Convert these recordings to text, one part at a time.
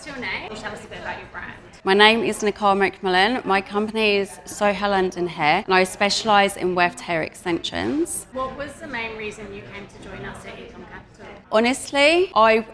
what's your name? Tell us a bit about your brand. My name is Nicole McMillan. My company is SoHo London Hair, and I specialise in weft hair extensions. What was the main reason you came to join us at eCom Capital? Honestly, I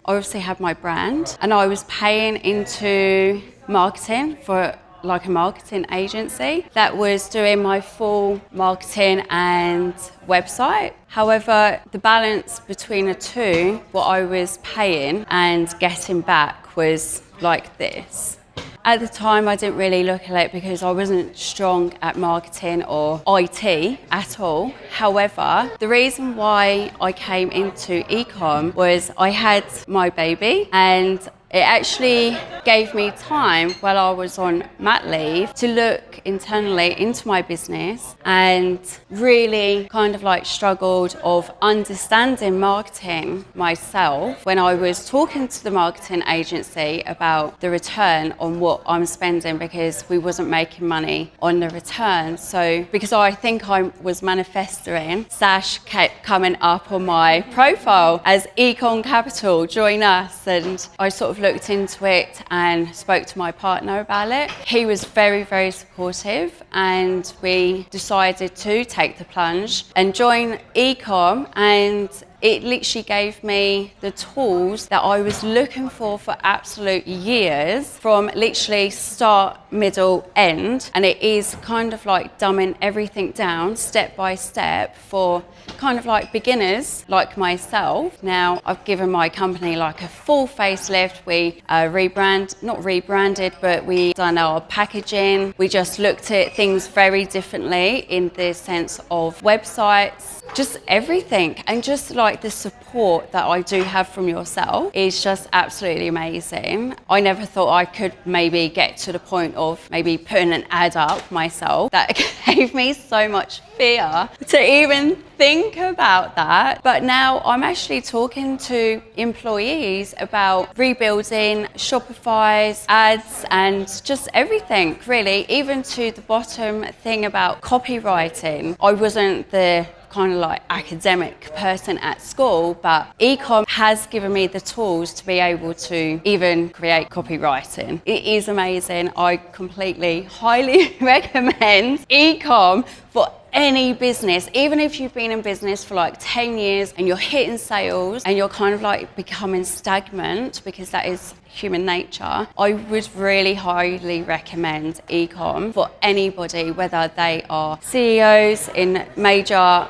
obviously had my brand, and I was paying into marketing for like a marketing agency that was doing my full marketing and website. However, the balance between the two, what I was paying and getting back, was like this. At the time, I didn't really look at it because I wasn't strong at marketing or IT at all. However, the reason why I came into eCom was I had my baby, and it actually gave me time while I was on mat leave to look internally into my business and really kind of like struggled of understanding marketing myself when I was talking to the marketing agency about the return on what I'm spending, because we wasn't making money on the return. So because I think I was manifesting, Sash kept coming up on my profile as eCom Capital, join us, and I sort of looked into it and spoke to my partner about it. He was very, very supportive, and we decided to take the plunge and join eCom, and it literally gave me the tools that I was looking for absolute years, from literally start, middle, end. And it is kind of like dumbing everything down step by step for kind of like beginners like myself. Now I've given my company like a full facelift. We not rebranded, but we done our packaging. We just looked at things very differently in the sense of websites, just everything. And just like the support that I do have from yourself is just absolutely amazing. I never thought I could maybe get to the point of maybe putting an ad up myself. That gave me so much fear to even think about that. But now I'm actually talking to employees about rebuilding Shopify's ads and just everything, really, even to the bottom thing about copywriting. I wasn't the kind of like academic person at school, but eCom has given me the tools to be able to even create copywriting. It is amazing. I completely, highly recommend eCom for any business. Even if you've been in business for like 10 years and you're hitting sales and you're kind of like becoming stagnant, because that is human nature, I would really highly recommend eCom for anybody, whether they are CEOs in major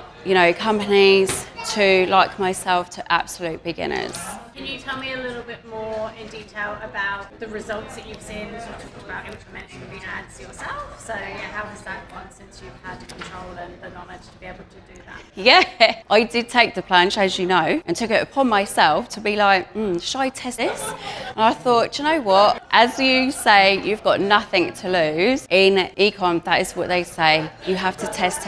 companies to, like myself, to absolute beginners. Can you tell me a little bit more in detail about the results that you've seen? You talked about implementing the ads yourself. So how has that gone since you've had control and the knowledge to be able to do that? Yeah, I did take the plunge, as you know, and took it upon myself to be like, should I test this? And I thought, do you know what? As you say, you've got nothing to lose. In eCom, that is what they say. You have to test.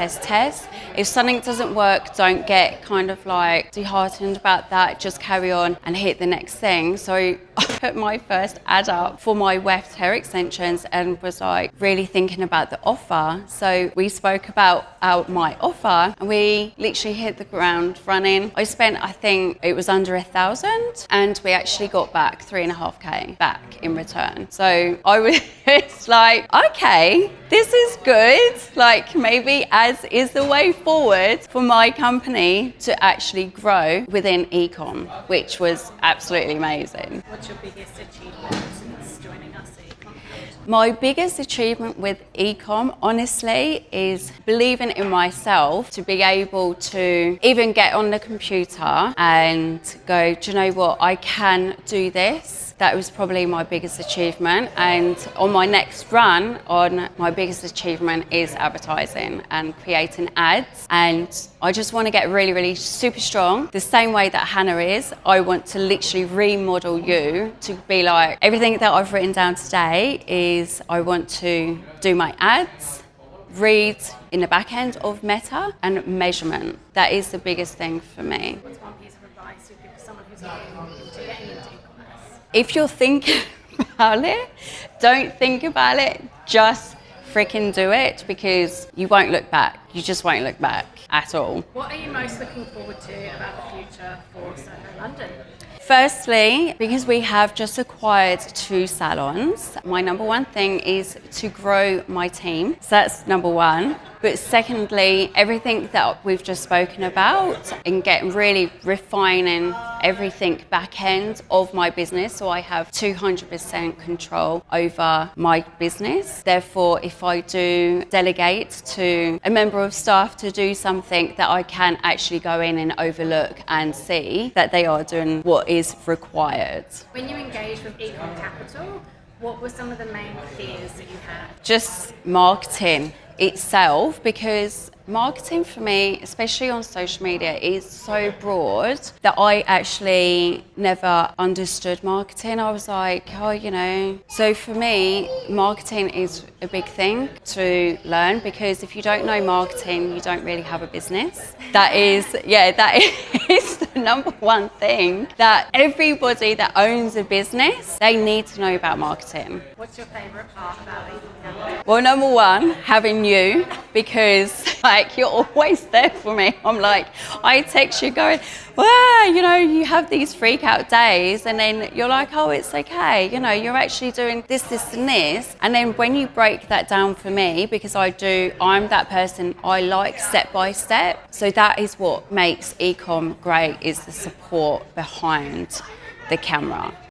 If something doesn't work, don't get kind of like disheartened about that. Just carry on and hit the next thing. So I put my first ad up for my weft hair extensions and was like really thinking about the offer. So we spoke about my offer and we literally hit the ground running. I spent, I think it was under 1,000, and we actually got back 3.5K back in return. So I was like, okay, this is good. Like maybe ads is the way forward for my company to actually grow within eCom, which was absolutely amazing. What's your biggest achievement since joining us at eCom? My biggest achievement with eCom, honestly, is believing in myself to be able to even get on the computer and go, do you know what, I can do this. That was probably my biggest achievement. And on my next run, my biggest achievement is advertising and creating ads. And I just want to get really, really super strong. The same way that Hannah is, I want to literally remodel you to be like, everything that I've written down today is I want to do my ads, read in the back end of Meta, and measurement. That is the biggest thing for me. What's one piece of advice you give to someone who's looking into getting into e-commerce? If you're thinking about it, don't think about it, just freaking do it, because you won't look back. You just won't look back at all. What are you most looking forward to about the future for SoHo London? Firstly, because we have just acquired 2 salons, my number one thing is to grow my team. So that's number one. But secondly, everything that we've just spoken about and really refining everything back end of my business. So I have 200% control over my business. Therefore, if I do delegate to a member of staff to do something, that I can actually go in and overlook and see that they are doing what is required. When you engage with eCom Capital, what were some of the main fears that you had? Just marketing itself, because marketing for me, especially on social media, is so broad that I actually never understood marketing. I was like, So for me, marketing is a big thing to learn, because if you don't know marketing, you don't really have a business. That is the number one thing, that everybody that owns a business, they need to know about marketing. What's your favourite part about it? Well, number one, having you, because you're always there for me. I'm like, I text you going, well, you have these freak out days, and then you're like, oh, it's okay. You're actually doing this, and this. And then when you break that down for me, because I'm that person, I like step by step. So that is what makes eCom great, is the support behind the camera.